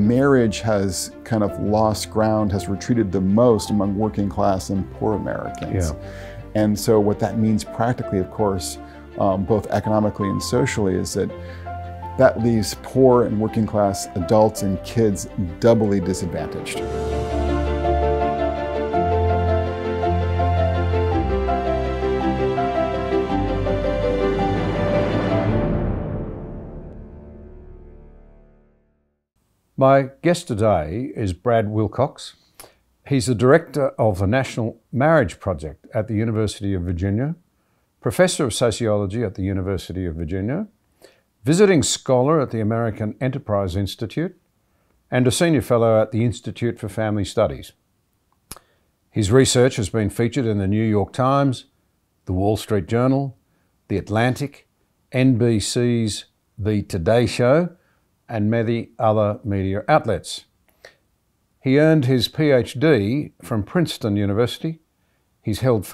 marriage has kind of lost ground, has retreated the most among working class and poor Americans. Yeah. And so what that means practically, of course, both economically and socially, is that leaves poor and working class adults and kids doubly disadvantaged. My guest today is Brad Wilcox. He's the director of the National Marriage Project at the University of Virginia, professor of sociology at the University of Virginia, visiting scholar at the American Enterprise Institute, and a senior fellow at the Institute for Family Studies. His research has been featured in the New York Times, the Wall Street Journal, The Atlantic, NBC's The Today Show, and many other media outlets. He earned his PhD from Princeton University. He's held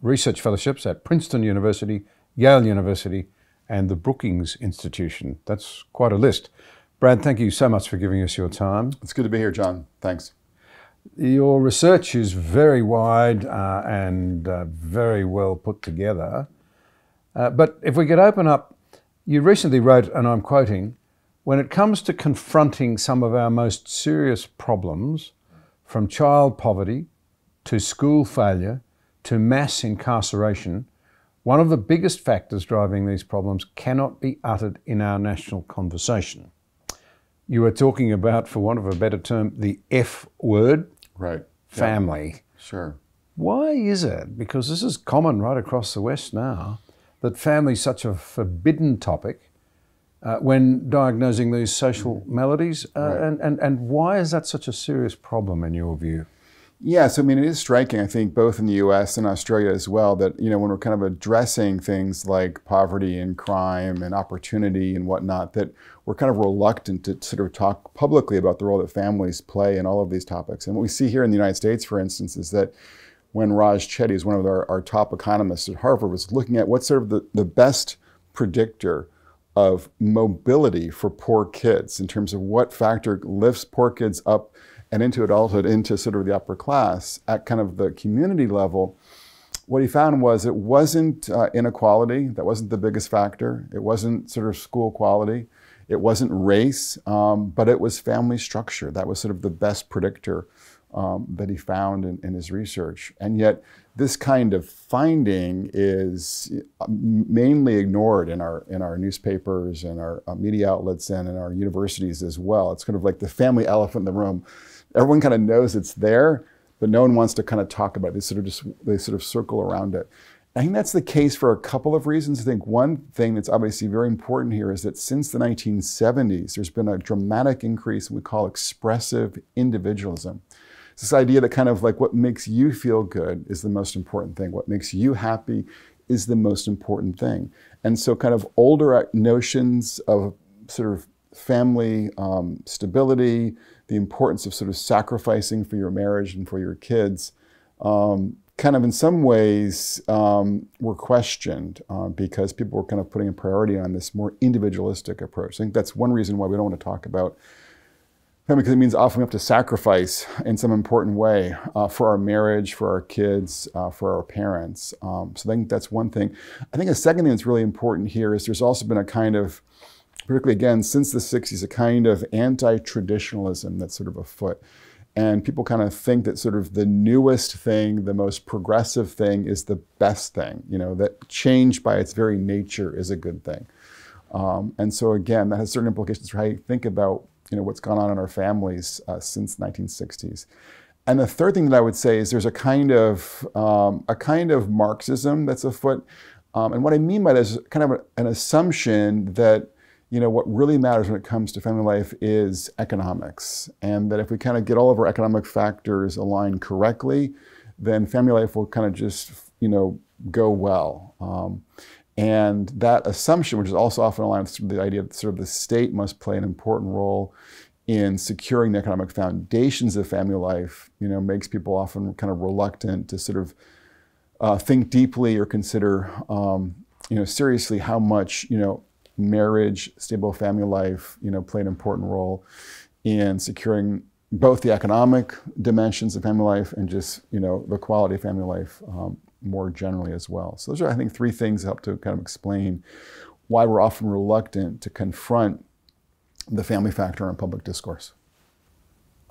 research fellowships at Princeton University, Yale University, and the Brookings Institution. That's quite a list. Brad, thank you so much for giving us your time. It's good to be here, John. Thanks. Your research is very wide and very well put together. But if we could open up, you recently wrote, and I'm quoting, "When it comes to confronting some of our most serious problems, from child poverty to school failure to mass incarceration, one of the biggest factors driving these problems cannot be uttered in our national conversation." You were talking about, for want of a better term, the F word, right? Family. Yeah. Sure. Why is it, because this is common right across the West now, that family is such a forbidden topic when diagnosing these social maladies? Right. And why is that such a serious problem in your view? Yes, I mean, it is striking, I think, both in the US and Australia as well, that, when we're kind of addressing things like poverty and crime and opportunity and whatnot, that we're kind of reluctant to sort of talk publicly about the role that families play in all of these topics. And what we see here in the United States, for instance, is that when Raj Chetty, who's one of our top economists at Harvard, was looking at what's sort of the best predictor of mobility for poor kids in terms of what factor lifts poor kids up and into adulthood, into sort of the upper class at kind of the community level, what he found was it wasn't inequality. That wasn't the biggest factor. It wasn't sort of school quality. It wasn't race, but it was family structure. That was sort of the best predictor that he found in his research. And yet this kind of finding is mainly ignored in our newspapers and our media outlets and in our universities as well. It's kind of like the family elephant in the room. Everyone kind of knows it's there, but no one wants to kind of talk about it. They sort of circle around it. I think that's the case for a couple of reasons. I think one thing that's obviously very important here is that since the 1970s, there's been a dramatic increase in what we call expressive individualism. It's this idea that kind of like what makes you feel good is the most important thing. What makes you happy is the most important thing. And so kind of older notions of sort of family stability, the importance of sort of sacrificing for your marriage and for your kids, kind of in some ways were questioned because people were kind of putting a priority on this more individualistic approach. I think that's one reason why we don't want to talk about family, because it means often we have to sacrifice in some important way for our marriage, for our kids, for our parents. So I think that's one thing. I think a second thing that's really important here is there's also been a kind of, particularly again, since the 60s, a kind of anti-traditionalism that's sort of afoot. And people kind of think that sort of the newest thing, the most progressive thing is the best thing, that change by its very nature is a good thing. And so again, that has certain implications for how you think about what's gone on in our families since the 1960s. And the third thing that I would say is there's a kind of Marxism that's afoot. And what I mean by that is kind of an assumption that what really matters when it comes to family life is economics. And that if we kind of get all of our economic factors aligned correctly, then family life will kind of just, go well. And that assumption, which is also often aligned with the idea that sort of the state must play an important role in securing the economic foundations of family life, makes people often kind of reluctant to sort of think deeply or consider, seriously how much, marriage, stable family life, play an important role in securing both the economic dimensions of family life and just, the quality of family life more generally as well. So those are, I think, three things that help to kind of explain why we're often reluctant to confront the family factor in public discourse.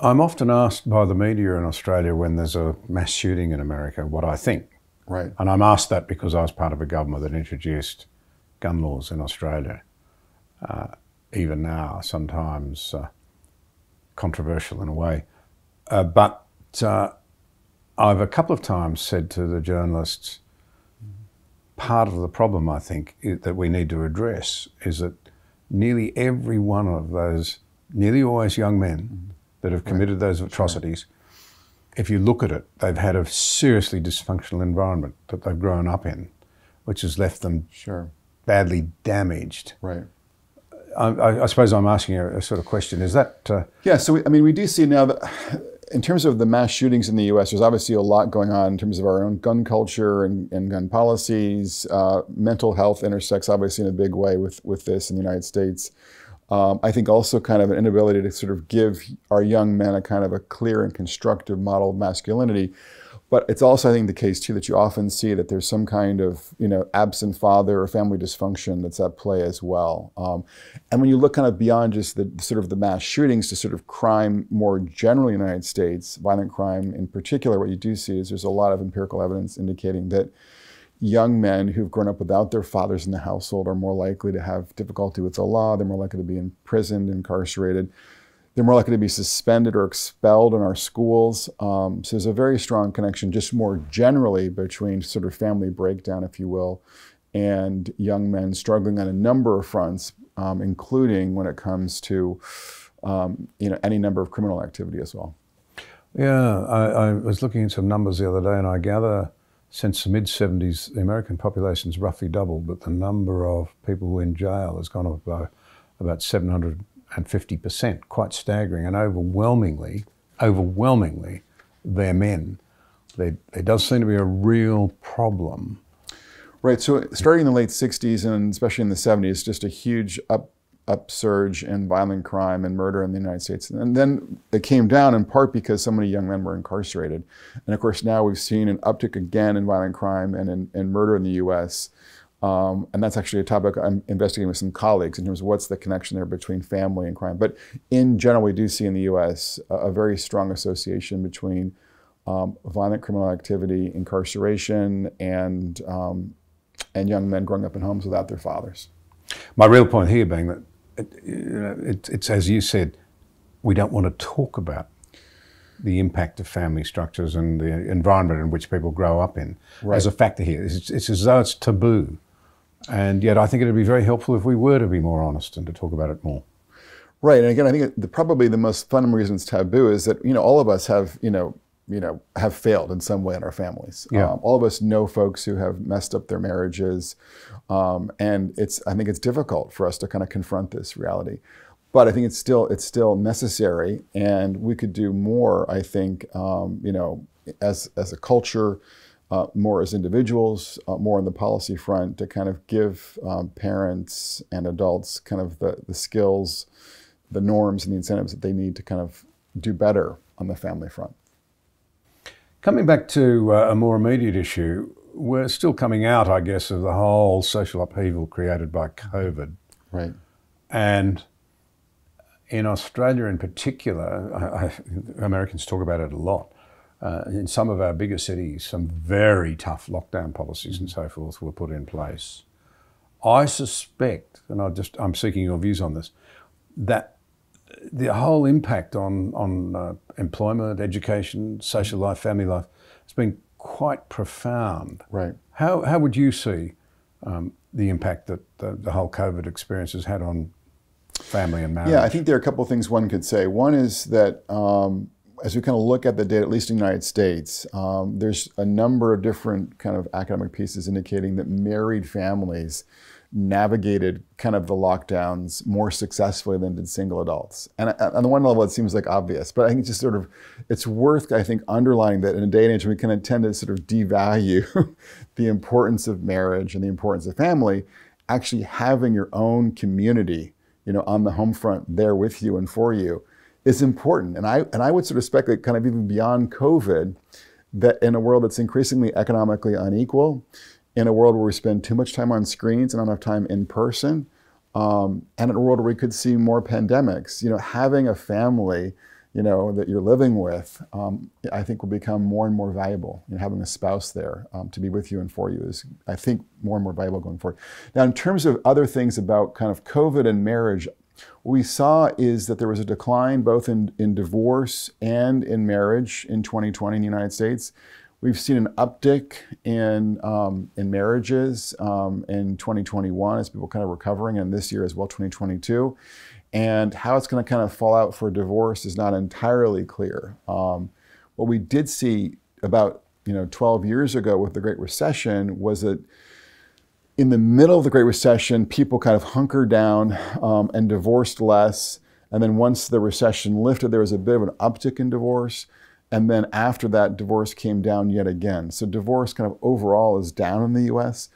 I'm often asked by the media in Australia when there's a mass shooting in America what I think. Right. And I'm asked that because I was part of a government that introduced gun laws in Australia. Even now, sometimes controversial in a way. But I've a couple of times said to the journalists, part of the problem, I think, that we need to address is that nearly every one of those, nearly always young men that have committed those atrocities, if you look at it, they've had a seriously dysfunctional environment that they've grown up in, which has left them badly damaged. Right. I suppose I'm asking a sort of question. Is that... Yeah, so we do see now that in terms of the mass shootings in the U.S., there's obviously a lot going on in terms of our own gun culture and gun policies. Mental health intersects obviously in a big way with this in the United States. I think also kind of an inability to sort of give our young men a kind of a clear and constructive model of masculinity. But it's also, I think, the case too that you often see that there's some kind of, absent father or family dysfunction that's at play as well. And when you look kind of beyond just the sort of the mass shootings to sort of crime more generally in the United States, violent crime in particular, what you do see is there's a lot of empirical evidence indicating that young men who've grown up without their fathers in the household are more likely to have difficulty with the law. They're more likely to be imprisoned, incarcerated. They're more likely to be suspended or expelled in our schools. So there's a very strong connection just more generally between sort of family breakdown, if you will, and young men struggling on a number of fronts, including when it comes to any number of criminal activity as well. Yeah, I was looking at some numbers the other day, and I gather since the mid-70s, the American population's roughly doubled, but the number of people in jail has gone up by about 750%, quite staggering, and overwhelmingly, they're men. There does seem to be a real problem. Right, so starting in the late 60s and especially in the 70s, just a huge upsurge in violent crime and murder in the United States. And then it came down in part because so many young men were incarcerated. And of course now we've seen an uptick again in violent crime and in murder in the US. And that's actually a topic I'm investigating with some colleagues in terms of what's the connection there between family and crime. But in general, we do see in the US a very strong association between violent criminal activity, incarceration, and young men growing up in homes without their fathers. My real point here being that it's as you said, we don't want to talk about the impact of family structures and the environment in which people grow up in as a factor here. It's as though it's taboo. And yet I think it would be very helpful if we were to be more honest and to talk about it more. Right. And again, I think probably the most fundamental reason it's taboo is that, all of us have, have failed in some way in our families. Yeah. All of us know folks who have messed up their marriages. And I think it's difficult for us to kind of confront this reality. But I think it's still necessary, and we could do more, I think, as a culture, more as individuals, more on the policy front to kind of give parents and adults kind of the skills, the norms and the incentives that they need to kind of do better on the family front. Coming back to a more immediate issue, we're still coming out, I guess, of the whole social upheaval created by COVID. Right. And in Australia in particular, Americans talk about it a lot. In some of our bigger cities, some very tough lockdown policies and so forth were put in place. I suspect, and I'm seeking your views on this, that the whole impact on employment, education, social life, family life has been quite profound. Right. How would you see the impact that the whole COVID experience has had on family and marriage? Yeah, I think there are a couple of things one could say. One is that as we kind of look at the data, at least in the United States, there's a number of different kind of academic pieces indicating that married families navigated kind of the lockdowns more successfully than did single adults. And on the one level, it seems like obvious, but I think it's just it's worth, I think, underlining that in a day and age when we kind of tend to sort of devalue the importance of marriage and the importance of family. actually having your own community, on the home front there with you and for you is important. And I would sort of speculate kind of even beyond COVID, that in a world that's increasingly economically unequal, in a world where we spend too much time on screens and not enough time in person, and in a world where we could see more pandemics, having a family, that you're living with, I think will become more and more valuable. Having a spouse there to be with you and for you is, I think, more and more valuable going forward. Now, in terms of other things about kind of COVID and marriage, what we saw is that there was a decline both in divorce and in marriage in 2020 in the United States. We've seen an uptick in marriages in 2021 as people kind of recovering, and this year as well, 2022. And how it's going to kind of fall out for divorce is not entirely clear. What we did see about 12 years ago with the Great Recession was that in the middle of the Great Recession, people kind of hunkered down and divorced less. And then once the recession lifted, there was a bit of an uptick in divorce. And then after that, divorce came down yet again. So divorce kind of overall is down in the US.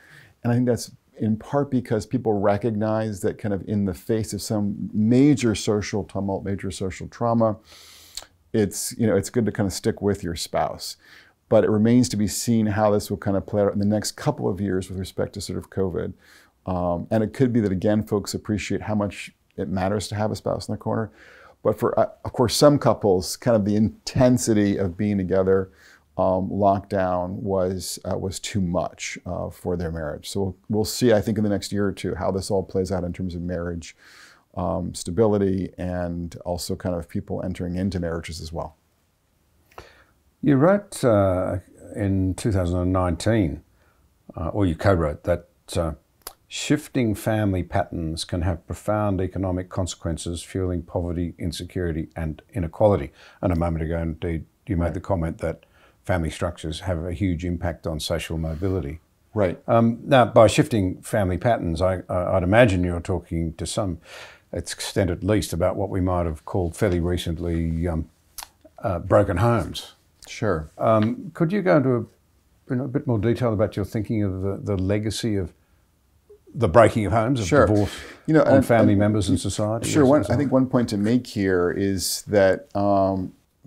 And I think that's in part because people recognize that kind of in the face of some major social tumult, major social trauma, it's good to kind of stick with your spouse. But it remains to be seen how this will kind of play out in the next couple of years with respect to sort of COVID. And it could be that, again, folks appreciate how much it matters to have a spouse in their corner. But for, of course, some couples, kind of the intensity of being together, lockdown was too much for their marriage. So we'll see, I think, in the next year or two how this all plays out in terms of marriage stability and also kind of people entering into marriages as well. You wrote in 2019, or you co-wrote, that shifting family patterns can have profound economic consequences, fueling poverty, insecurity, and inequality. And a moment ago, indeed, you made the comment that family structures have a huge impact on social mobility. Right. Now, by shifting family patterns, I'd imagine you're talking to some extent at least about what we might have called fairly recently broken homes. Sure. Could you go into a bit more detail about your thinking of the legacy of the breaking of homes, of divorce on family members and society? Sure. I think one point to make here is that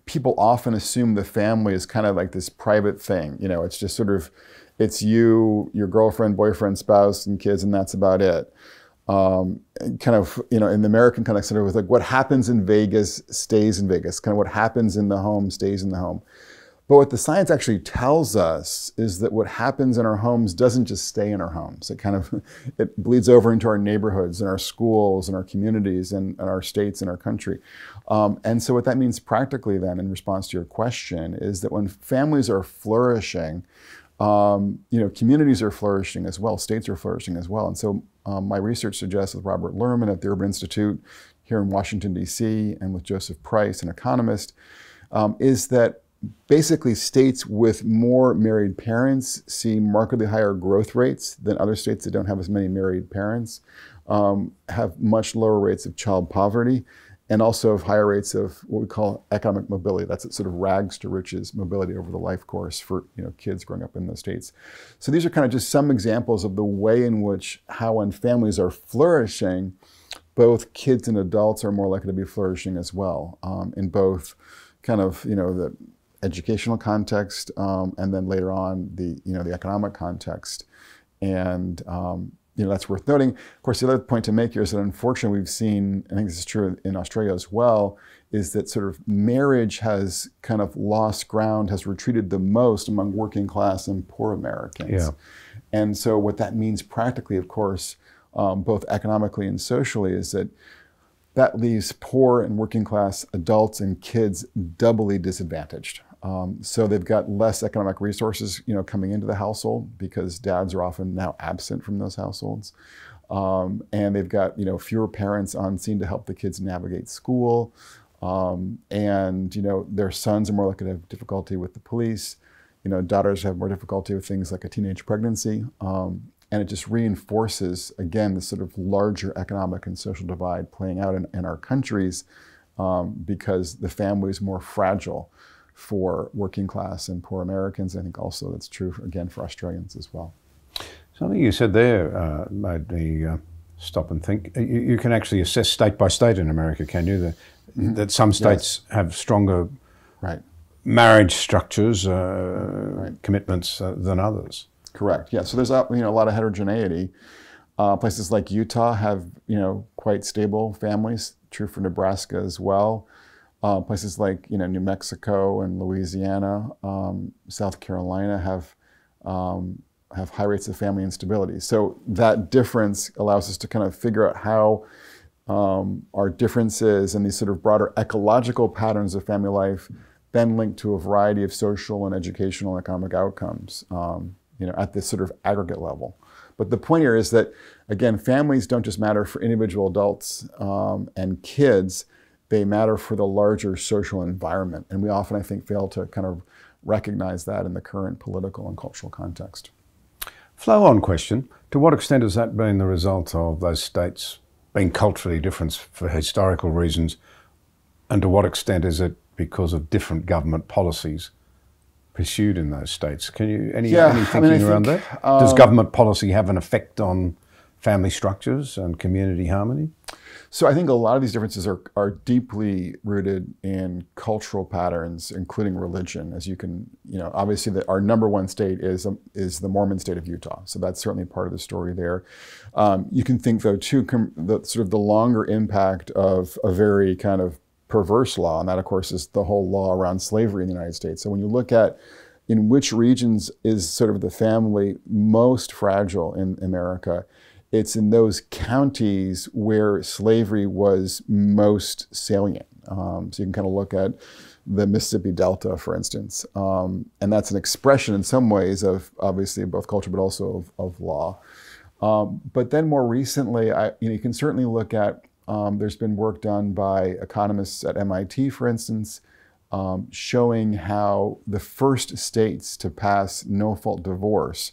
people often assume the family is kind of like this private thing. It's just sort of, it's you, your girlfriend, boyfriend, spouse, and kids, and that's about it. Kind of, in the American kind of sort of like what happens in Vegas stays in Vegas. Kind of what happens in the home stays in the home. But what the science actually tells us is that what happens in our homes doesn't just stay in our homes. It bleeds over into our neighborhoods and our schools and our communities and our states and our country. And so what that means practically then, in response to your question, is that when families are flourishing, communities are flourishing as well, states are flourishing as well. And so my research suggests with Robert Lerman at the Urban Institute here in Washington, D.C., and with Joseph Price, an economist, is that basically states with more married parents see markedly higher growth rates than other states that don't have as many married parents, have much lower rates of child poverty, and also have higher rates of what we call economic mobility. That's sort of rags to riches mobility over the life course for kids growing up in those states. So these are kind of just some examples of the way in which how when families are flourishing, both kids and adults are more likely to be flourishing as well, in both kind of the educational context, and then later on the economic context, and that's worth noting. Of course, the other point to make here is that unfortunately we've seen, I think this is true in Australia as well, is that sort of marriage has kind of lost ground, has retreated the most among working class and poor Americans. Yeah. And so what that means practically, of course, both economically and socially, is that leaves poor and working class adults and kids doubly disadvantaged. So they've got less economic resources, coming into the household because dads are often now absent from those households. And they've got, fewer parents on scene to help the kids navigate school. And, their sons are more likely to have difficulty with the police. Daughters have more difficulty with things like a teenage pregnancy. And it just reinforces, again, this sort of larger economic and social divide playing out in our countries because the family is more fragile for working class and poor Americans. I think also that's true, again, for Australians as well. Something you said there made me stop and think. You can actually assess state by state in America, can you? That some states have stronger marriage structures, commitments than others. Correct. Yeah. So there's a lot of heterogeneity. Places like Utah have quite stable families. True for Nebraska as well. Places like New Mexico and Louisiana, South Carolina have high rates of family instability. So that difference allows us to kind of figure out how our differences and these sort of broader ecological patterns of family life then link to a variety of social and educational and economic outcomes, at this sort of aggregate level. But the point here is that, again, families don't just matter for individual adults and kids, they matter for the larger social environment. And we often, I think, fail to kind of recognize that in the current political and cultural context. Flow-on question, to what extent has that been the result of those states being culturally different for historical reasons, and to what extent is it because of different government policies pursued in those states? Can you any thinking around that? Does government policy have an effect on family structures and community harmony? So I think a lot of these differences are deeply rooted in cultural patterns, including religion. As you can, obviously our number one state is the Mormon state of Utah. So that's certainly part of the story there. You can think though too, the longer impact of a very kind of perverse law, and that of course is the whole law around slavery in the United States. So when you look at in which regions is sort of the family most fragile in America, it's in those counties where slavery was most salient. So you can kind of look at the Mississippi Delta, for instance. And that's an expression in some ways of obviously both culture, but also of law. But then more recently, you can certainly look at, there's been work done by economists at MIT, for instance, showing how the first states to pass no-fault divorce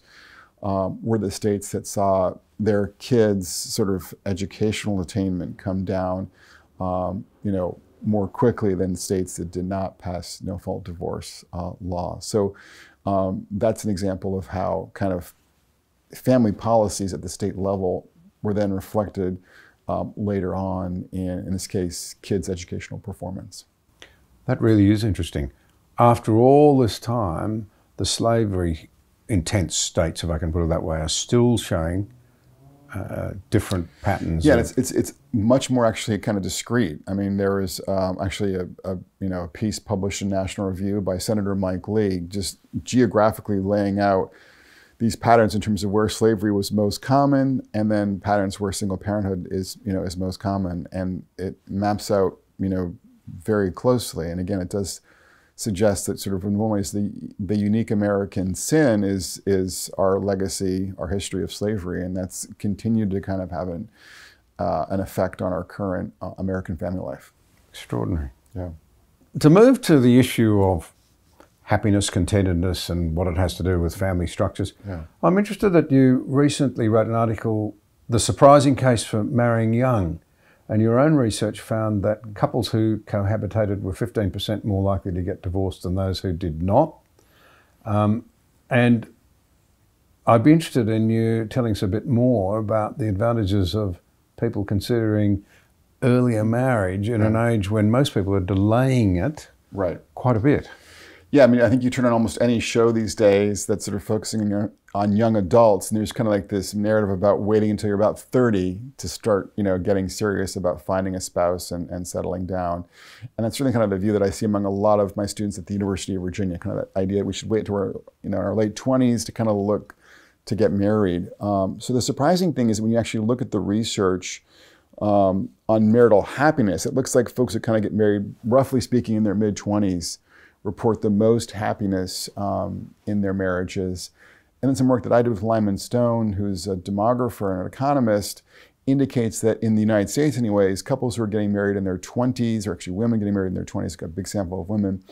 were the states that saw their kids' sort of educational attainment come down, more quickly than states that did not pass no-fault divorce law. So that's an example of how kind of family policies at the state level were then reflected later on in this case, kids' educational performance. That really is interesting. After all this time, the slavery intense states, if I can put it that way, are still showing different patterns. Yeah, it's much more actually kind of discrete. I mean, there was actually a piece published in National Review by Senator Mike Lee, just geographically laying out these patterns in terms of where slavery was most common, and then patterns where single parenthood is most common, and it maps out very closely. And again, it does suggest that sort of in one way the unique American sin is our legacy, our history of slavery, and that's continued to kind of have an effect on our current American family life. Extraordinary. Yeah. To move to the issue of happiness, contentedness, and what it has to do with family structures, I'm interested that you recently wrote an article, The Surprising Case for Marrying Young. And your own research found that couples who cohabitated were 15% more likely to get divorced than those who did not. And I'd be interested in you telling us a bit more about the advantages of people considering earlier marriage in an age when most people are delaying it quite a bit. Yeah, I mean, I think you turn on almost any show these days that's sort of focusing on young adults, and there's kind of like this narrative about waiting until you're about 30 to start, getting serious about finding a spouse and settling down. And that's really kind of the view that I see among a lot of my students at the University of Virginia, kind of that idea we should wait till we're, in our late 20s to kind of look to get married. So the surprising thing is when you actually look at the research on marital happiness, it looks like folks who kind of get married, roughly speaking, in their mid-20s, report the most happiness in their marriages. And then some work that I did with Lyman Stone, who's a demographer and an economist, indicates that in the United States anyways, couples who are getting married in their 20s, or actually women getting married in their 20s, got a big sample of women,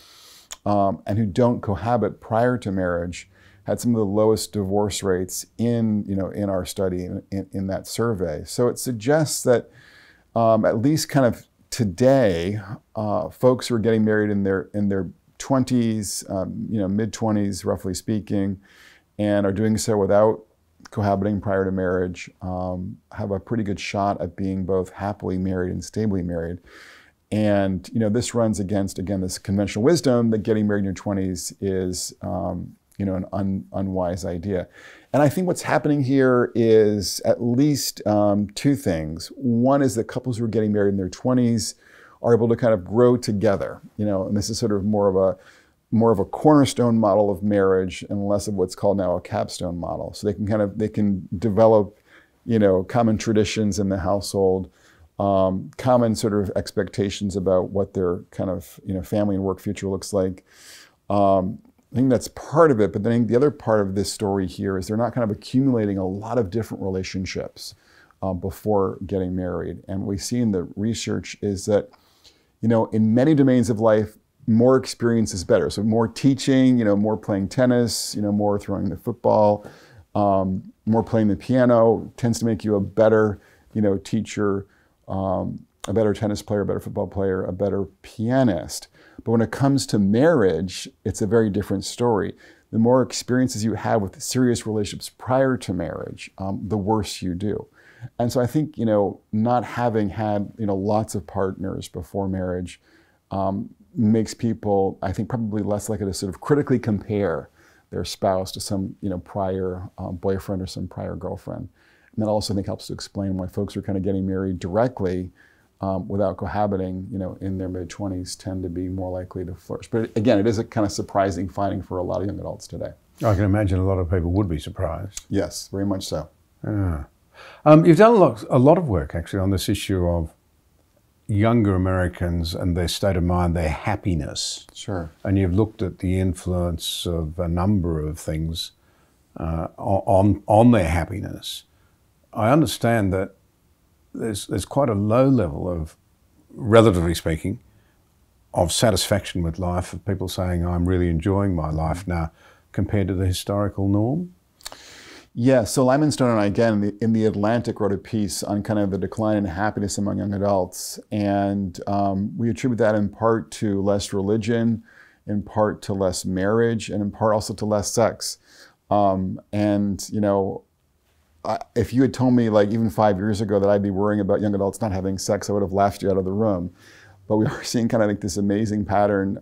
and who don't cohabit prior to marriage, had some of the lowest divorce rates in our study, in that survey. So it suggests that at least kind of today, folks who are getting married in their 20s, mid-20s, roughly speaking, and are doing so without cohabiting prior to marriage have a pretty good shot at being both happily married and stably married. And this runs against, again, this conventional wisdom that getting married in your 20s is an unwise idea. And I think what's happening here is at least two things. One is that couples who are getting married in their 20s are able to kind of grow together, and this is sort of more of a cornerstone model of marriage and less of what's called now a capstone model. So they can develop, common traditions in the household, common sort of expectations about what their kind of, family and work future looks like. I think that's part of it, but then I think the other part of this story here is they're not kind of accumulating a lot of different relationships before getting married. And what we see in the research is that, in many domains of life, more experience is better. So more teaching, more playing tennis, more throwing the football, more playing the piano tends to make you a better, teacher, a better tennis player, a better football player, a better pianist. But when it comes to marriage, it's a very different story. The more experiences you have with serious relationships prior to marriage, the worse you do. And so I think, not having had, lots of partners before marriage makes people, I think, probably less likely to sort of critically compare their spouse to some, prior boyfriend or some prior girlfriend. And that also, I think, helps to explain why folks who are kind of getting married directly without cohabiting, in their mid-20s tend to be more likely to flourish. But again, it is a kind of surprising finding for a lot of young adults today. I can imagine a lot of people would be surprised. Yes, very much so. Yeah. You've done a lot of work, actually, on this issue of younger Americans and their state of mind, their happiness. Sure. And you've looked at the influence of a number of things on their happiness. I understand that there's quite a low level of, relatively speaking, of satisfaction with life, of people saying, I'm really enjoying my life now, compared to the historical norm. Yeah, so Lyman Stone and I, again, in the Atlantic, wrote a piece on kind of the decline in happiness among young adults. And we attribute that in part to less religion, in part to less marriage, and in part also to less sex. If you had told me, like, even 5 years ago that I'd be worrying about young adults not having sex, I would have laughed you out of the room. But we are seeing kind of like this amazing pattern,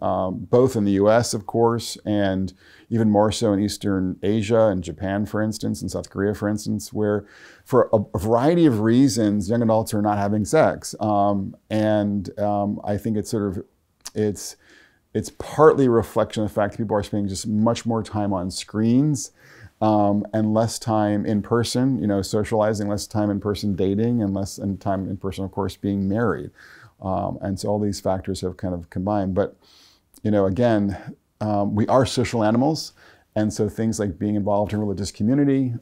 both in the US, of course, and even more so in Eastern Asia and Japan, for instance, and South Korea, for instance, where for a variety of reasons, young adults are not having sex. I think it's partly a reflection of the fact that people are spending just much more time on screens and less time in person, socializing, less time in person dating, and less time in person, of course, being married. And so all these factors have kind of combined. But, again, we are social animals. And so things like being involved in a religious community,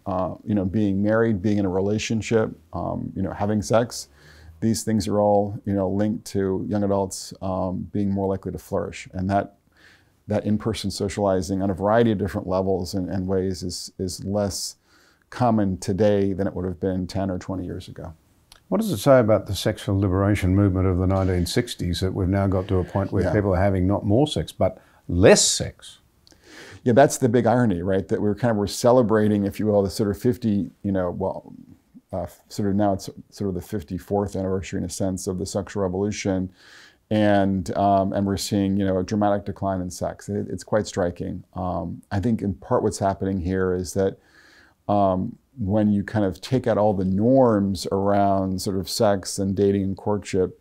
being married, being in a relationship, having sex, these things are all, linked to young adults being more likely to flourish. And that in-person socializing on a variety of different levels and ways is less common today than it would have been 10 or 20 years ago. What does it say about the sexual liberation movement of the 1960s that we've now got to a point where people are having not more sex, but less sex? Yeah, that's the big irony, right? That we're celebrating, if you will, the sort of 50, sort of now it's sort of the 54th anniversary in a sense of the sexual revolution. And we're seeing, a dramatic decline in sex. It's quite striking. I think in part what's happening here is that when you kind of take out all the norms around sort of sex and dating and courtship,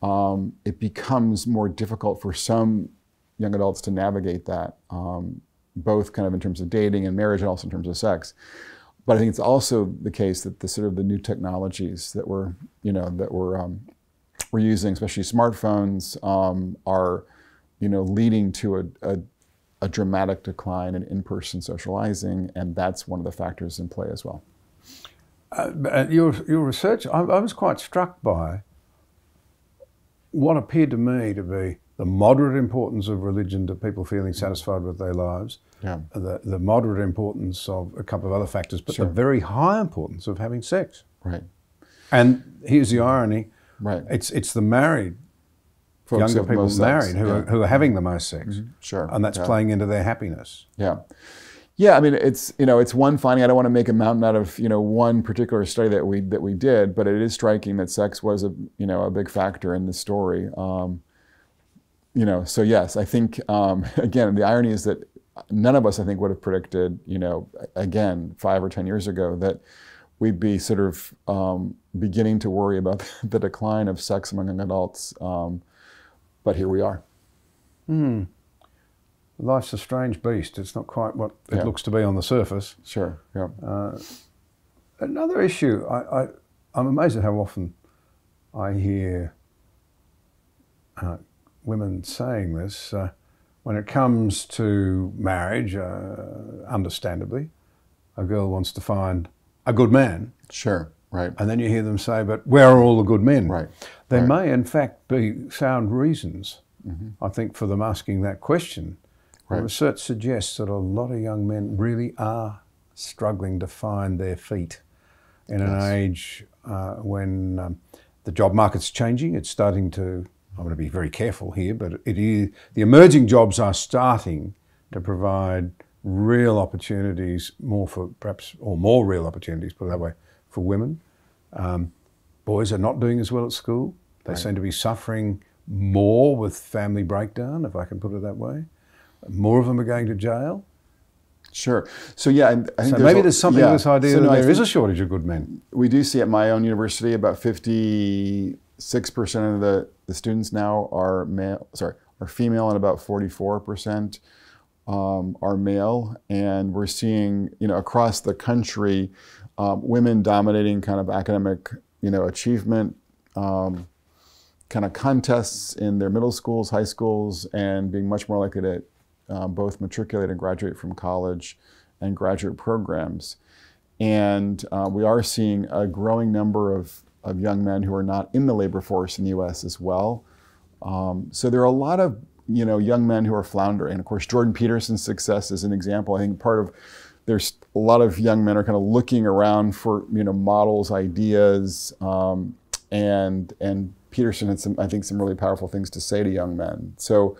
it becomes more difficult for some young adults to navigate that, both kind of in terms of dating and marriage and also in terms of sex. But I think it's also the case that the sort of the new technologies that we're using, especially smartphones, are, leading to a dramatic decline in in-person socializing, and that's one of the factors in play as well. Your research, I was quite struck by what appeared to me to be the moderate importance of religion to people feeling satisfied with their lives, the moderate importance of a couple of other factors, but the very high importance of having sex. Right. And here's the irony. Right. It's the married, Folks younger people married who are having the most sex. Mm-hmm. Sure. And that's playing into their happiness. Yeah. Yeah, I mean, it's one finding. I don't want to make a mountain out of one particular study that we did, but it is striking that sex was a big factor in the story. So yes, I think again the irony is that none of us, I think, would have predicted, again 5 or 10 years ago that we'd be sort of beginning to worry about the decline of sex among young adults. But here we are. Life's a strange beast. It's not quite what it looks to be on the surface. Sure. Yeah. Another issue, I'm amazed at how often I hear women saying this. When it comes to marriage, understandably, a girl wants to find a good man. Sure. Right. And then you hear them say, but where are all the good men? Right. There may, in fact, be sound reasons, I think, for them asking that question. Right. Research suggests that a lot of young men really are struggling to find their feet in an age when the job market's changing. It's starting to, I'm going to be very careful here, but it is, the emerging jobs are starting to provide real opportunities, more real opportunities, put it that way, for women. Boys are not doing as well at school. They seem to be suffering more with family breakdown, if I can put it that way. More of them are going to jail. Sure. So yeah, I think maybe there's something to this idea that there is a shortage of good men. We do see at my own university about 56% of the students now are female, and about 44% are male. And we're seeing, across the country, women dominating kind of academic, achievement, kind of contests in their middle schools, high schools, and being much more likely to both matriculate and graduate from college and graduate programs. And we are seeing a growing number of young men who are not in the labor force in the US as well. So there are a lot of young men who are floundering. And of course, Jordan Peterson's success is an example. I think there's a lot of young men are kind of looking around for models, ideas, and Peterson had some really powerful things to say to young men. So,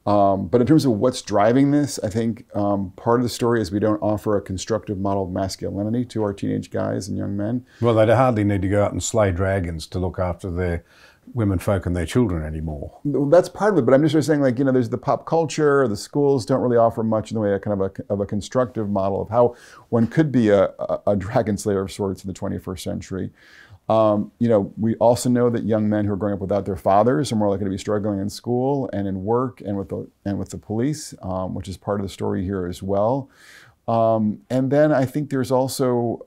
but in terms of what's driving this, I think part of the story is we don't offer a constructive model of masculinity to our teenage guys and young men. Well, they hardly need to go out and slay dragons to look after their women folk and their children anymore. Well, that's part of it, but I'm just sort of saying, there's the pop culture, the schools don't really offer much in the way of a constructive model of how one could be a dragon slayer of sorts in the 21st century. We also know that young men who are growing up without their fathers are more likely to be struggling in school and in work and with the police, which is part of the story here as well. And then I think there's also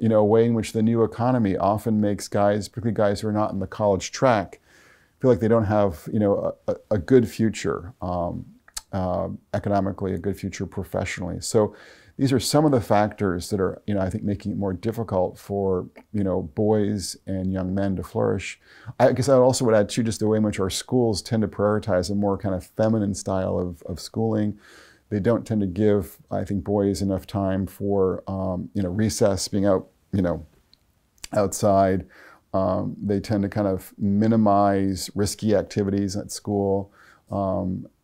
a way in which the new economy often makes guys, particularly guys who are not in the college track, feel like they don't have a good future economically, a good future professionally. So these are some of the factors that are, I think, making it more difficult for, boys and young men to flourish. I guess I also would add, too, just the way in which our schools tend to prioritize a more kind of feminine style of schooling. They don't tend to give, I think, boys enough time for, recess, being out, outside. They tend to kind of minimize risky activities at school.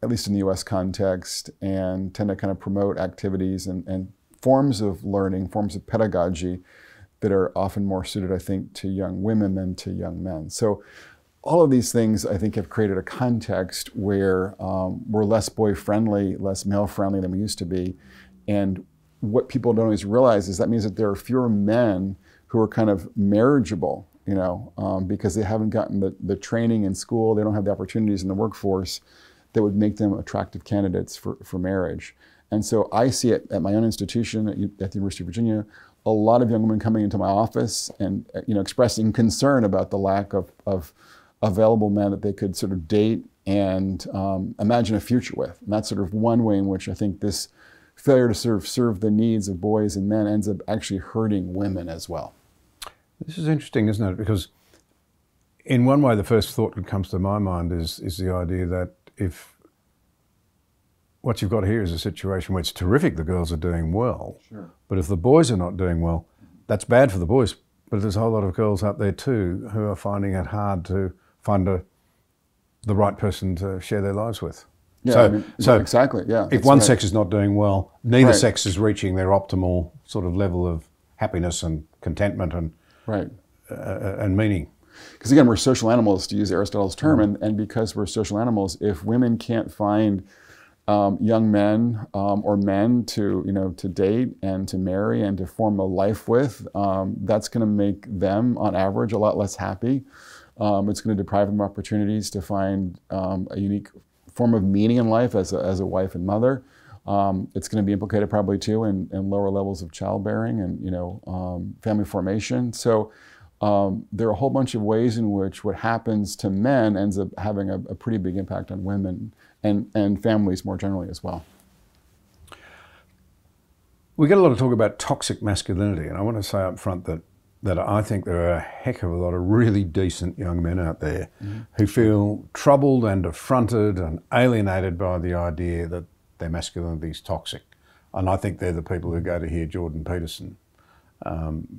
At least in the US context, and tend to kind of promote activities and forms of learning, forms of pedagogy that are often more suited, I think, to young women than to young men. So all of these things, I think, have created a context where we're less boy-friendly, less male-friendly than we used to be. And what people don't always realize is that means that there are fewer men who are kind of marriageable, because they haven't gotten the training in school, they don't have the opportunities in the workforce that would make them attractive candidates for marriage. And so I see it at my own institution at the University of Virginia, a lot of young women coming into my office and expressing concern about the lack of available men that they could sort of date and imagine a future with. And that's sort of one way in which I think this failure to sort of serve the needs of boys and men ends up actually hurting women as well. This is interesting, isn't it? Because in one way, the first thought that comes to my mind is the idea that if what you've got here is a situation where it's terrific the girls are doing well, sure, but if the boys are not doing well, that's bad for the boys. But there's a whole lot of girls out there too who are finding it hard to find the right person to share their lives with. Yeah, So, I mean, exactly. Yeah. If that's one right. sex is not doing well, neither Right. sex is reaching their optimal sort of level of happiness and contentment Right. and meaning. Because again, we're social animals, to use Aristotle's term, and because we're social animals, if women can't find young men or men to date and to marry and to form a life with, that's going to make them, on average, a lot less happy. It's going to deprive them of opportunities to find a unique form of meaning in life as a wife and mother. It's going to be implicated probably too in lower levels of childbearing and family formation. So there are a whole bunch of ways in which what happens to men ends up having a pretty big impact on women and families more generally as well. We get a lot of talk about toxic masculinity, and I want to say up front that I think there are a heck of a lot of really decent young men out there who feel troubled and affronted and alienated by the idea that their masculinity is toxic. And I think they're the people who go to hear Jordan Peterson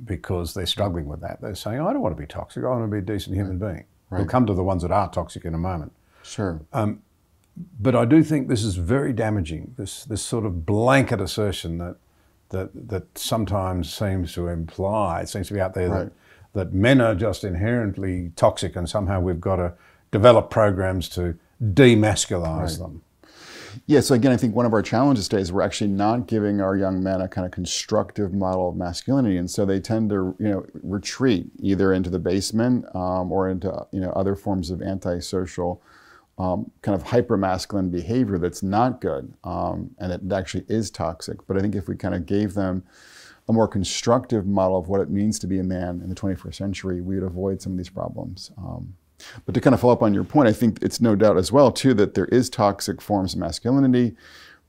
because they're struggling with that. They're saying, I don't want to be toxic, I want to be a decent human being. We'll come to the ones that are toxic in a moment. Sure. But I do think this is very damaging, this sort of blanket assertion that sometimes seems to imply, it seems to be out there that men are just inherently toxic and somehow we've got to develop programs to demasculinize them. Yeah, so again, I think one of our challenges today is we're actually not giving our young men a kind of constructive model of masculinity, and so they tend to, retreat either into the basement or into, other forms of antisocial, kind of hyper-masculine behavior that's not good, and it actually is toxic. But I think if we kind of gave them a more constructive model of what it means to be a man in the 21st century, we would avoid some of these problems. But to kind of follow up on your point, I think it's no doubt as well, too, that there is toxic forms of masculinity,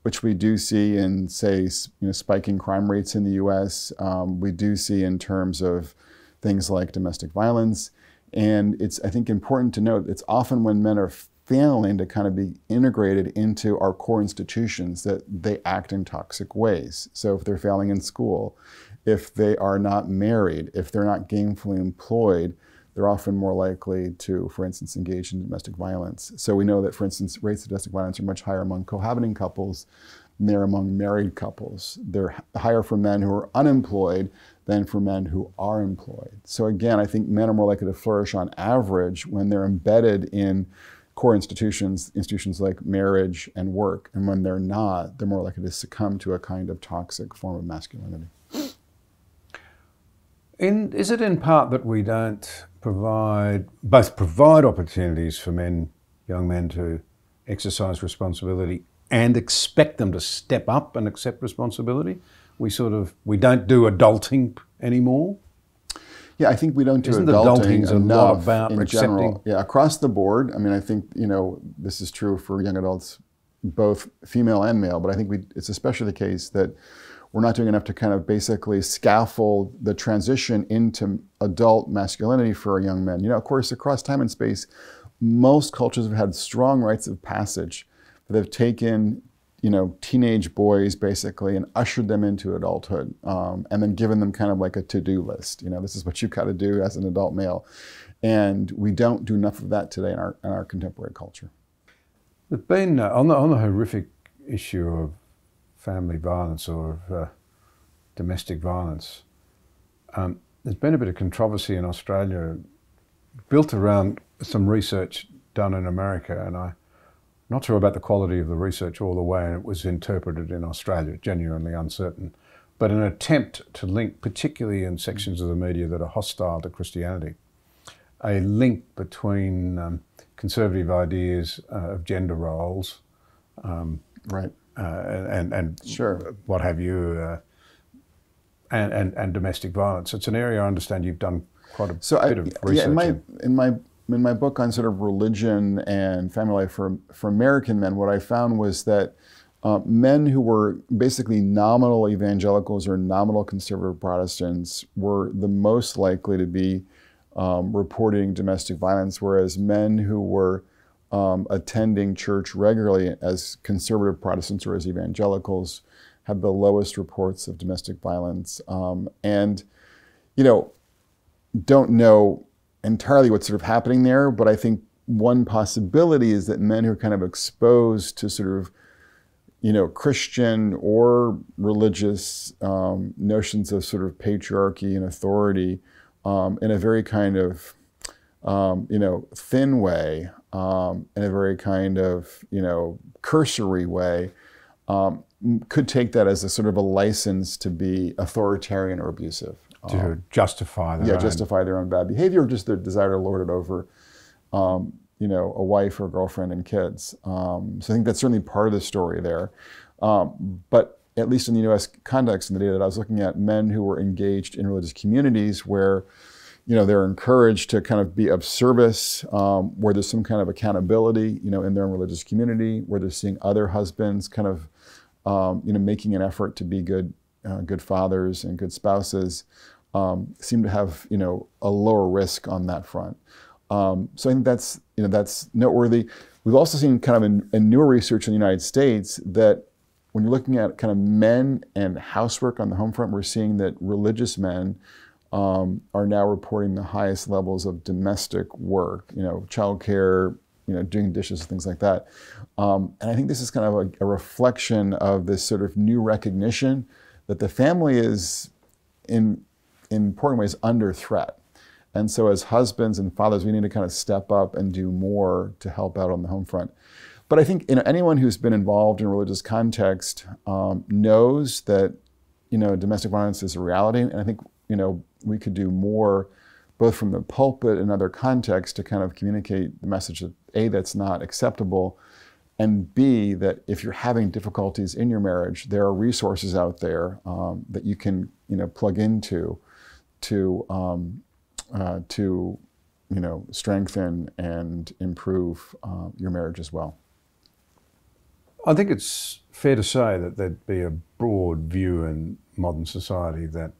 which we do see in, say, spiking crime rates in the U.S. We do see in terms of things like domestic violence. And it's, I think, important to note it's often when men are failing to kind of be integrated into our core institutions that they act in toxic ways. So if they're failing in school, if they are not married, if they're not gainfully employed, they're often more likely to, for instance, engage in domestic violence. So we know that, for instance, rates of domestic violence are much higher among cohabiting couples than they're among married couples. They're higher for men who are unemployed than for men who are employed. So again, I think men are more likely to flourish on average when they're embedded in core institutions like marriage and work. And when they're not, they're more likely to succumb to a kind of toxic form of masculinity. Is it in part that we don't provide opportunities for young men to exercise responsibility and expect them to step up and accept responsibility? We don't do adulting anymore? Yeah, I think we don't do Isn't adulting a lot about in accepting? general. Yeah, across the board. I mean, I think, this is true for young adults, both female and male, but I think it's especially the case that we're not doing enough to kind of basically scaffold the transition into adult masculinity for our young men. Of course, across time and space, most cultures have had strong rites of passage that have taken, teenage boys basically and ushered them into adulthood, and then given them kind of like a to-do list. This is what you've got to do as an adult male. And we don't do enough of that today in our contemporary culture. There's been, on the horrific issue of family violence or of domestic violence, there's been a bit of controversy in Australia built around some research done in America, and I'm not sure about the quality of the research or the way it was interpreted in Australia, genuinely uncertain, but an attempt to link, particularly in sections of the media that are hostile to Christianity, a link between conservative ideas of gender roles, right. And sure. what have you, and domestic violence. It's an area I understand you've done quite a bit of research. Yeah, in my book on sort of religion and family life for American men, what I found was that men who were basically nominal evangelicals or nominal conservative Protestants were the most likely to be reporting domestic violence, whereas men who were attending church regularly as conservative Protestants or as evangelicals had the lowest reports of domestic violence. And, don't know entirely what's sort of happening there, but I think one possibility is that men who are kind of exposed to sort of, Christian or religious notions of sort of patriarchy and authority in a very kind of, thin way, in a very kind of, cursory way, could take that as a sort of a license to be authoritarian or abusive. To justify their own. Justify their own bad behavior, or just their desire to lord it over, a wife or girlfriend and kids. So I think that's certainly part of the story there. But at least in the U.S. context, in the data that I was looking at, men who were engaged in religious communities where, they're encouraged to kind of be of service, where there's some kind of accountability, in their own religious community, where they're seeing other husbands kind of, making an effort to be good fathers and good spouses, seem to have, a lower risk on that front. So I think that's noteworthy. We've also seen kind of in newer research in the United States that when you're looking at kind of men and housework on the home front, we're seeing that religious men are now reporting the highest levels of domestic work, childcare, doing dishes, things like that. And I think this is kind of a reflection of this sort of new recognition that the family is, in important ways, under threat. And so as husbands and fathers, we need to kind of step up and do more to help out on the home front. But I think anyone who's been involved in a religious context knows that domestic violence is a reality. And I think we could do more, both from the pulpit and other contexts, to kind of communicate the message that A, that's not acceptable, and B, that if you're having difficulties in your marriage, there are resources out there that you can plug into to strengthen and improve your marriage as well. I think it's fair to say that there'd be a broad view in modern society that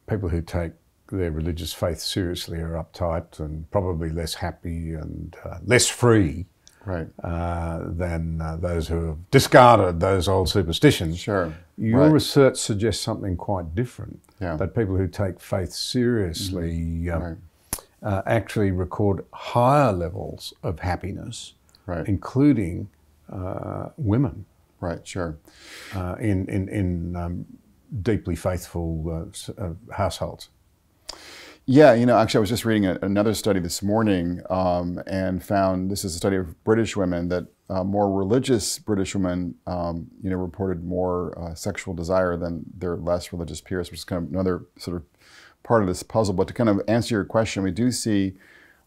people who take their religious faith seriously are uptight and probably less happy and less free, right, than those who have discarded those old superstitions. Sure. Your research suggests something quite different. Yeah. That people who take faith seriously actually record higher levels of happiness, right, including women. Right. Sure. In deeply faithful households. Yeah, actually I was just reading another study this morning and found, this is a study of British women, that more religious British women, reported more sexual desire than their less religious peers, which is kind of another sort of part of this puzzle. But to kind of answer your question, we do see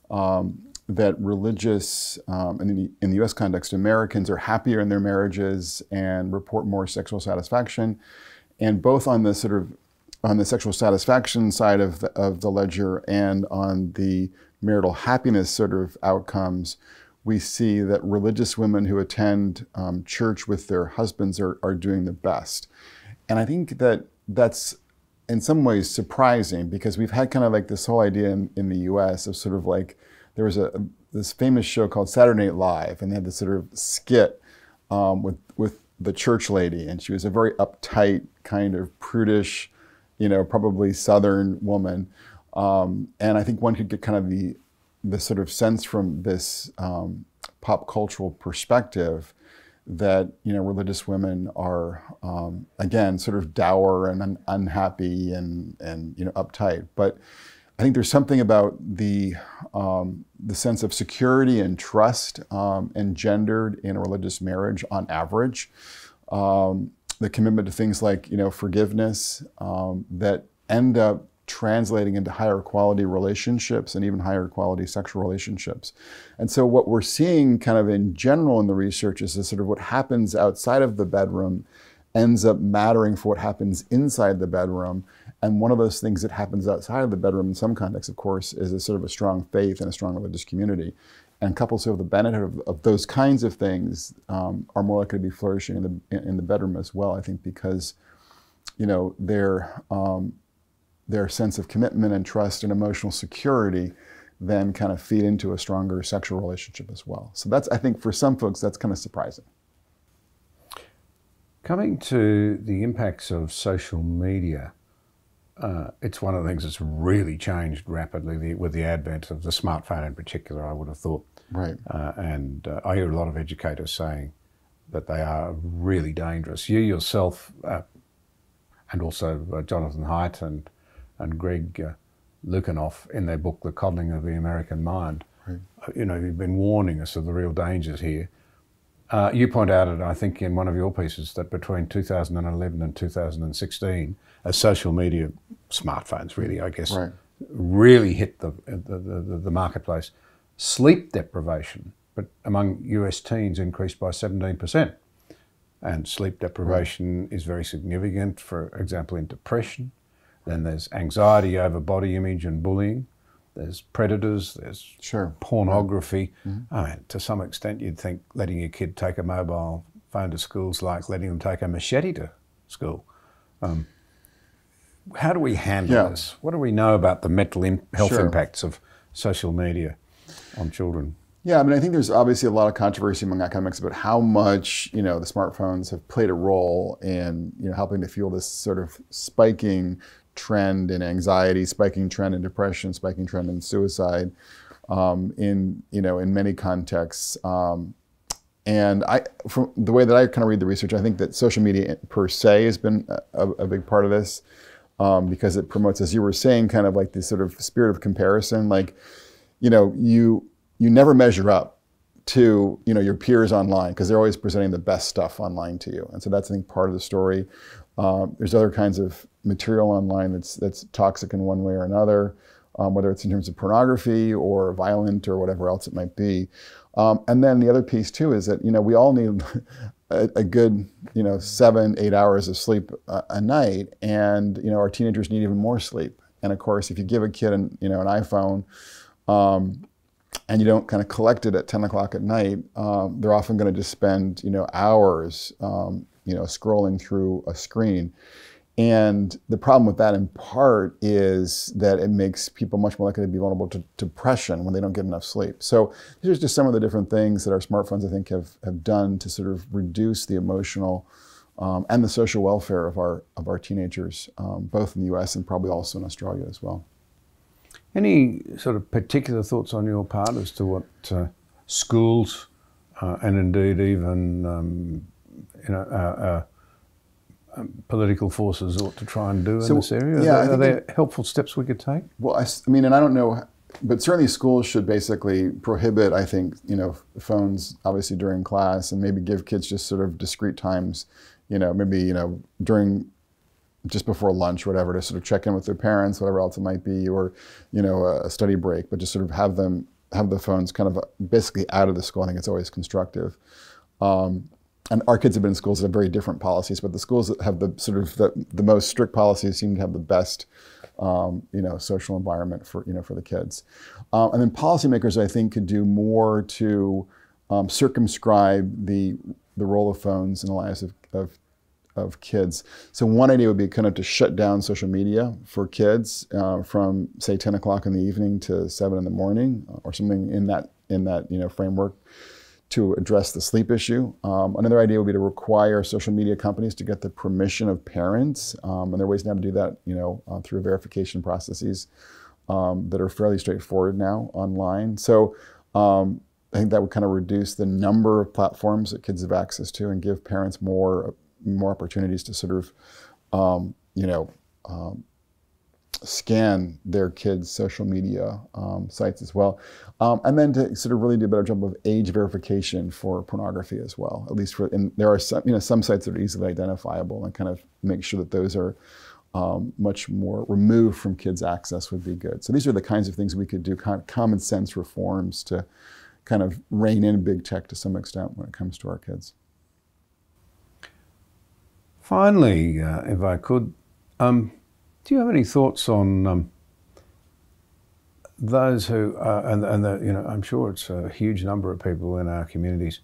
that religious, in the U.S. context, Americans are happier in their marriages and report more sexual satisfaction. And both on the sexual satisfaction side of the ledger and on the marital happiness sort of outcomes, we see that religious women who attend church with their husbands are doing the best. And I think that's in some ways surprising, because we've had kind of like this whole idea in the U.S. of sort of like, there was this famous show called Saturday Night Live, and they had this sort of skit with the church lady, and she was a very uptight, kind of prudish, probably Southern woman. And I think one could get kind of the sort of sense from this pop cultural perspective that, religious women are, again, sort of dour and unhappy and uptight. But I think there's something about the sense of security and trust engendered in a religious marriage on average. The commitment to things like, forgiveness, that end up translating into higher quality relationships and even higher quality sexual relationships. And so what we're seeing kind of in general in the research is this sort of what happens outside of the bedroom ends up mattering for what happens inside the bedroom. And one of those things that happens outside of the bedroom in some contexts, of course, is a sort of a strong faith and a strong religious community. And couples who have the benefit of those kinds of things are more likely to be flourishing in the bedroom as well, I think, because their sense of commitment and trust and emotional security then kind of feed into a stronger sexual relationship as well. So that's, I think, for some folks, that's kind of surprising. Coming to the impacts of social media it's one of the things that's really changed rapidly with the advent of the smartphone in particular, I would have thought. Right. And I hear a lot of educators saying that they are really dangerous. You yourself, and also Jonathan Haidt and Greg Lukianoff in their book, The Coddling of the American Mind, right. You've been warning us of the real dangers here. You point out, I think, in one of your pieces that between 2011 and 2016, as social media, smartphones really, I guess, right. really hit the marketplace, sleep deprivation, but among US teens increased by 17%. And sleep deprivation right. is very significant, for example, in depression. Then there's anxiety over body image and bullying. There's predators, there's sure. pornography. Mm-hmm. I mean, to some extent, you'd think letting your kid take a mobile phone to school is like letting them take a machete to school. How do we handle this? What do we know about the mental health sure. impacts of social media on children? Yeah, I mean, I think there's obviously a lot of controversy among academics about how much, the smartphones have played a role in, helping to fuel this sort of spiking trend in anxiety, spiking trend in depression, spiking trend in suicide, in many contexts. And from the way that I kind of read the research, I think that social media per se has been a big part of this, because it promotes, as you were saying, kind of like this sort of spirit of comparison. Like, you never measure up to your peers online because they're always presenting the best stuff online to you, and so that's, I think, part of the story. There's other kinds of material online that's toxic in one way or another, whether it's in terms of pornography or violent or whatever else it might be. And then the other piece too is that we all need a good 7-8 hours of sleep a night, and our teenagers need even more sleep. And of course, if you give a kid an iPhone, and you don't kind of collect it at 10 o'clock at night, they're often going to just spend hours scrolling through a screen. And the problem with that in part is that it makes people much more likely to be vulnerable to depression when they don't get enough sleep. So these are just some of the different things that our smartphones, I think, have done to sort of reduce the emotional and the social welfare of our teenagers, both in the US and probably also in Australia as well. Any sort of particular thoughts on your part as to what schools and indeed even political forces ought to try and do in this area? Yeah, are there helpful steps we could take? Well, I mean, and I don't know, but certainly schools should basically prohibit, I think, phones obviously during class, and maybe give kids just sort of discrete times, maybe, during just before lunch or whatever, to sort of check in with their parents, whatever else it might be, or, a study break, but just sort of have the phones kind of basically out of the school. I think it's always constructive. And our kids have been in schools that have very different policies, but the schools that have the sort of the most strict policies seem to have the best, social environment for the kids. And then policymakers, I think, could do more to circumscribe the role of phones in the lives of kids. So one idea would be kind of to shut down social media for kids from, say, 10 o'clock in the evening to 7 in the morning, or something in that framework, to address the sleep issue. Another idea would be to require social media companies to get the permission of parents, and there are ways now to do that, through verification processes that are fairly straightforward now online. So I think that would kind of reduce the number of platforms that kids have access to and give parents more opportunities to sort of, scan their kids' social media sites as well. And then to sort of really do a better job of age verification for pornography as well, at least and there are some sites that are easily identifiable, and kind of make sure that those are much more removed from kids' access would be good. So these are the kinds of things we could do, kind of common sense reforms to kind of rein in big tech to some extent when it comes to our kids. Finally, if I could, do you have any thoughts on those who, I'm sure it's a huge number of people in our communities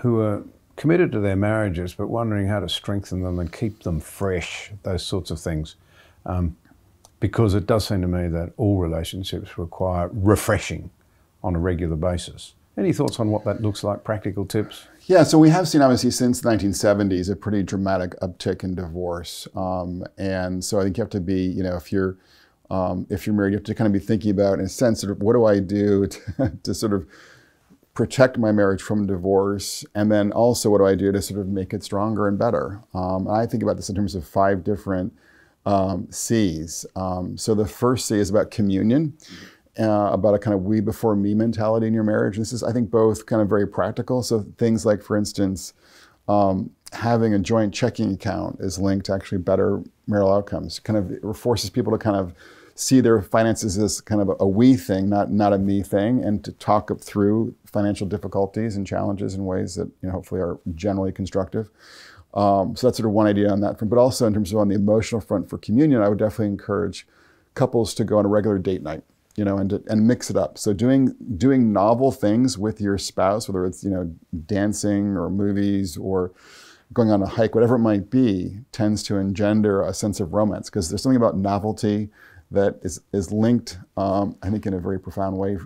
who are committed to their marriages but wondering how to strengthen them and keep them fresh, those sorts of things, because it does seem to me that all relationships require refreshing on a regular basis. Any thoughts on what that looks like, practical tips? Yeah, so we have seen, obviously, since the 1970s, a pretty dramatic uptick in divorce. And so I think you have to be, if you're married, you have to kind of be thinking about, in a sense, sort of, what do I do to sort of protect my marriage from divorce? And then also, what do I do to sort of make it stronger and better? And I think about this in terms of 5 different C's. So the first C is about communion. About a kind of we before me mentality in your marriage. This is, I think, both kind of very practical. So things like, for instance, having a joint checking account is linked to actually better marital outcomes. Kind of it forces people to kind of see their finances as kind of a we thing, not a me thing, and to talk through financial difficulties and challenges in ways that hopefully are generally constructive. So that's sort of one idea on that front. But also in terms of on the emotional front for communion, I would definitely encourage couples to go on a regular date night. And mix it up. So doing novel things with your spouse, whether it's dancing or movies or going on a hike, whatever it might be, tends to engender a sense of romance, because there's something about novelty that is linked, I think, in a very profound way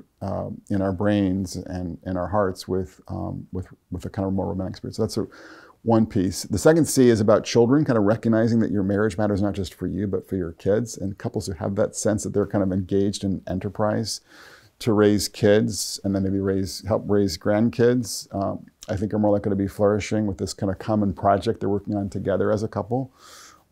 in our brains and in our hearts with a kind of more romantic experience. So that's one piece. The second C is about children, kind of recognizing that your marriage matters not just for you, but for your kids. And couples who have that sense that they're kind of engaged in enterprise to raise kids and then maybe help raise grandkids, I think are more likely to be flourishing with this kind of common project they're working on together as a couple.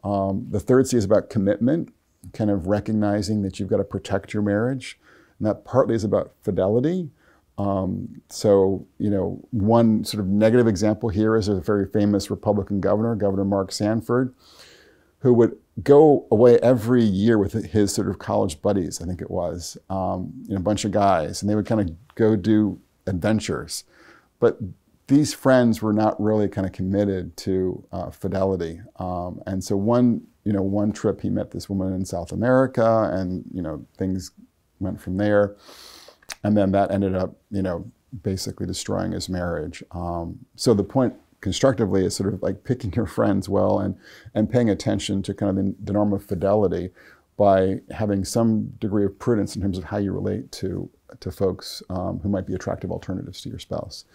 The third C is about commitment, kind of recognizing that you've got to protect your marriage. And that partly is about fidelity. So, one sort of negative example here is a very famous Republican governor, Governor Mark Sanford, who would go away every year with his sort of college buddies, I think it was, a bunch of guys, and they would kind of go do adventures. But these friends were not really kind of committed to fidelity. And so one trip he met this woman in South America, and, things went from there. And then that ended up, basically destroying his marriage. So the point constructively is sort of like picking your friends well and paying attention to kind of the norm of fidelity by having some degree of prudence in terms of how you relate to folks who might be attractive alternatives to your spouse.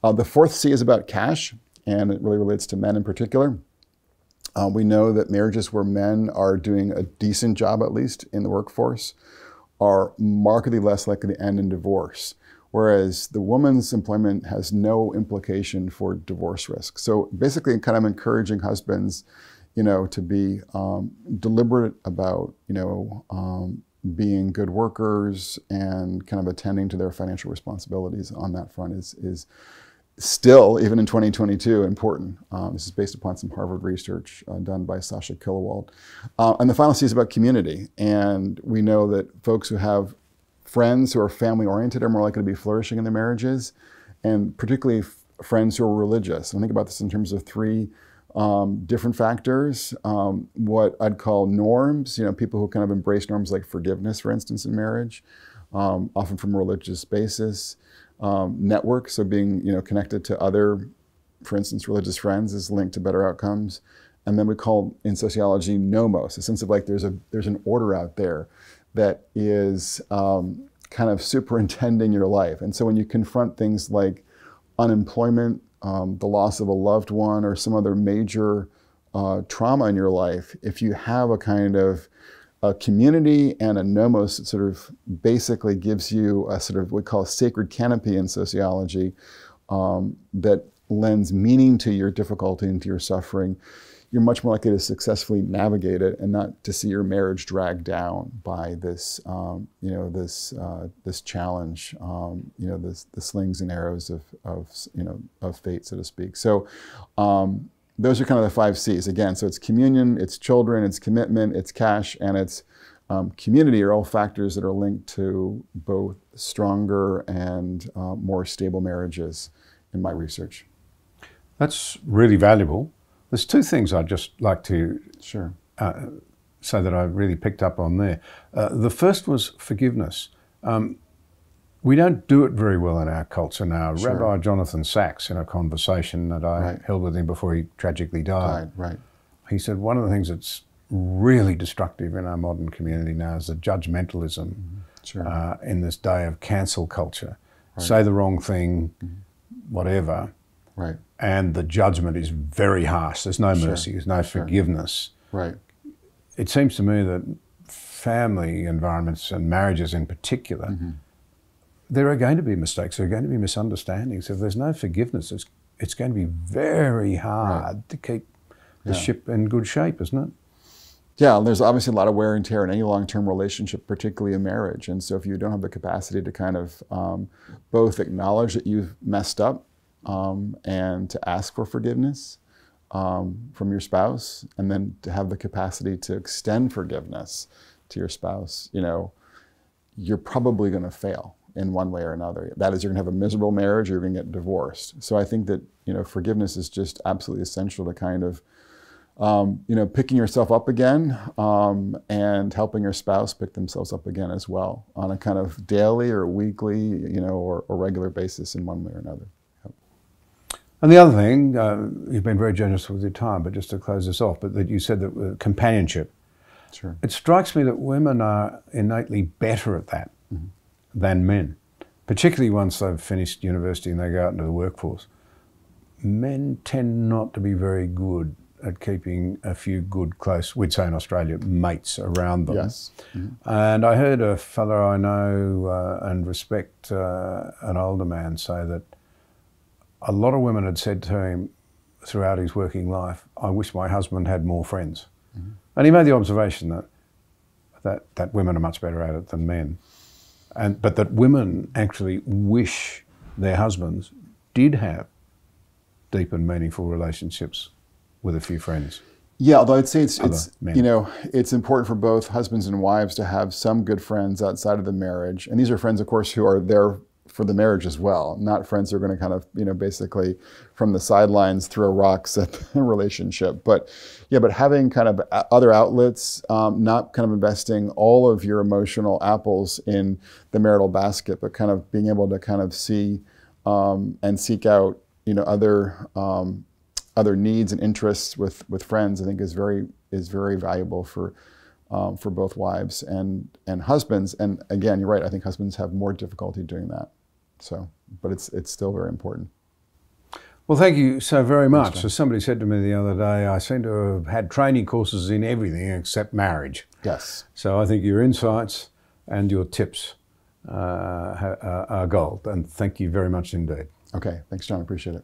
The fourth C is about cash, and it really relates to men in particular. We know that marriages where men are doing a decent job, at least in the workforce, are markedly less likely to end in divorce, whereas the woman's employment has no implication for divorce risk. So basically, kind of encouraging husbands, to be deliberate about, being good workers and kind of attending to their financial responsibilities on that front is still, even in 2022, important. This is based upon some Harvard research done by Sasha Kilowald. And the final C is about community. And we know that folks who have friends who are family-oriented are more likely to be flourishing in their marriages, and particularly friends who are religious. And I think about this in terms of 3 different factors. What I'd call norms, people who kind of embrace norms like forgiveness, for instance, in marriage, often from a religious basis. Network, so being connected to other, for instance, religious friends is linked to better outcomes. And then we call in sociology nomos, a sense of like there's an order out there that is kind of superintending your life. And so when you confront things like unemployment, the loss of a loved one, or some other major trauma in your life, if you have a kind of a community and a nomos that sort of basically gives you a sort of what we call a sacred canopy in sociology that lends meaning to your difficulty and to your suffering, you're much more likely to successfully navigate it and not to see your marriage dragged down by this, this challenge, the slings and arrows of fate, so to speak. So. Those are kind of the 5 C's. Again, so it's communion, it's children, it's commitment, it's cash, and it's community are all factors that are linked to both stronger and more stable marriages in my research. That's really valuable. There's 2 things I'd just like to say that I really picked up on there. The first was forgiveness. We don't do it very well in our culture now. Sure. Rabbi Jonathan Sachs, in a conversation that I held with him before he tragically died, he said one of the things that's really destructive in our modern community now is the judgmentalism in this day of cancel culture. Say the wrong thing, whatever. Right. and the judgment is very harsh. There's no mercy, there's no forgiveness. Right. It seems to me that family environments and marriages in particular, there are going to be mistakes, there are going to be misunderstandings. If there's no forgiveness, it's going to be very hard to keep the ship in good shape, isn't it? Yeah, and there's obviously a lot of wear and tear in any long-term relationship, particularly a marriage. And so if you don't have the capacity to kind of both acknowledge that you've messed up and to ask for forgiveness from your spouse, and then to have the capacity to extend forgiveness to your spouse, you know, you're probably going to fail in one way or another. That is, you're going to have a miserable marriage, or you're going to get divorced. So I think that, you know, forgiveness is just absolutely essential to kind of, you know, picking yourself up again and helping your spouse pick themselves up again as well on a kind of daily or weekly, you know, or regular basis in one way or another. Yep. And the other thing, you've been very generous with your time, but just to close this off, but that you said that companionship. Sure. It strikes me that women are innately better at that than men, particularly once they've finished university and they go out into the workforce. Men tend not to be very good at keeping a few good, close, we'd say in Australia, mates around them. Yes. And I heard a fellow I know and respect, an older man, say that a lot of women had said to him throughout his working life, I wish my husband had more friends. And he made the observation that women are much better at it than men. But that women actually wish their husbands did have deep and meaningful relationships with a few friends. Yeah, although I'd say it's men. you know, it's important for both husbands and wives to have some good friends outside of the marriage. And these are friends, of course, who are there for the marriage as well, not friends who are going to kind of, you know, basically from the sidelines throw rocks at the relationship. But yeah, but having kind of other outlets, not kind of investing all of your emotional apples in the marital basket, but kind of being able to kind of see and seek out, you know, other needs and interests with friends, I think is very valuable for both wives and husbands. And again, you're right. I think husbands have more difficulty doing that. So, but it's still very important. Well, thank you so very much. As somebody said to me the other day, I seem to have had training courses in everything except marriage. Yes. So I think your insights and your tips are gold. And thank you very much indeed. Okay. Thanks, John. Appreciate it.